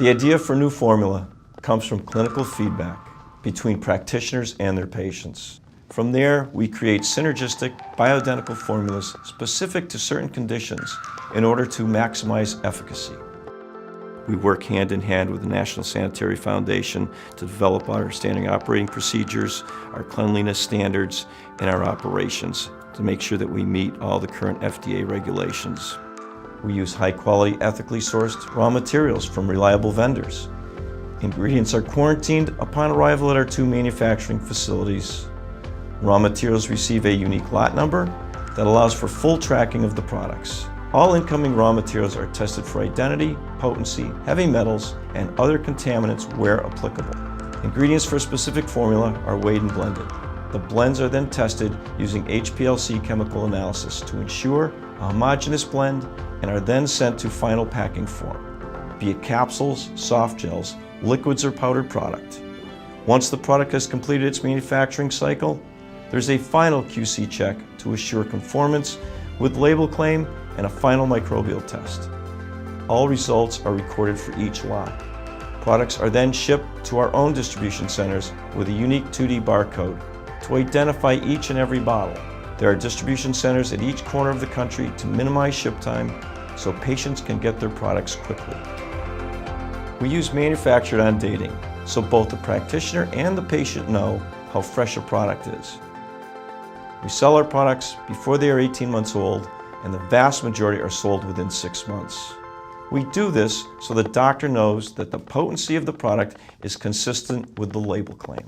The idea for new formula comes from clinical feedback between practitioners and their patients. From there, we create synergistic, bioidentical formulas specific to certain conditions in order to maximize efficacy. We work hand in hand with the National Sanitary Foundation to develop our standard operating procedures, our cleanliness standards, and our operations to make sure that we meet all the current FDA regulations. We use high-quality, ethically sourced raw materials from reliable vendors. Ingredients are quarantined upon arrival at our 2 manufacturing facilities. Raw materials receive a unique lot number that allows for full tracking of the products. All incoming raw materials are tested for identity, potency, heavy metals, and other contaminants where applicable. Ingredients for a specific formula are weighed and blended. The blends are then tested using HPLC chemical analysis to ensure a homogeneous blend and are then sent to final packing form, be it capsules, soft gels, liquids, or powdered product. Once the product has completed its manufacturing cycle, there's a final QC check to assure conformance with label claim and a final microbial test. All results are recorded for each lot. Products are then shipped to our own distribution centers with a unique 2D barcode to identify each and every bottle. There are distribution centers at each corner of the country to minimize ship time so patients can get their products quickly. We use manufactured on dating so both the practitioner and the patient know how fresh a product is. We sell our products before they are 18 months old, and the vast majority are sold within 6 months. We do this so the doctor knows that the potency of the product is consistent with the label claim.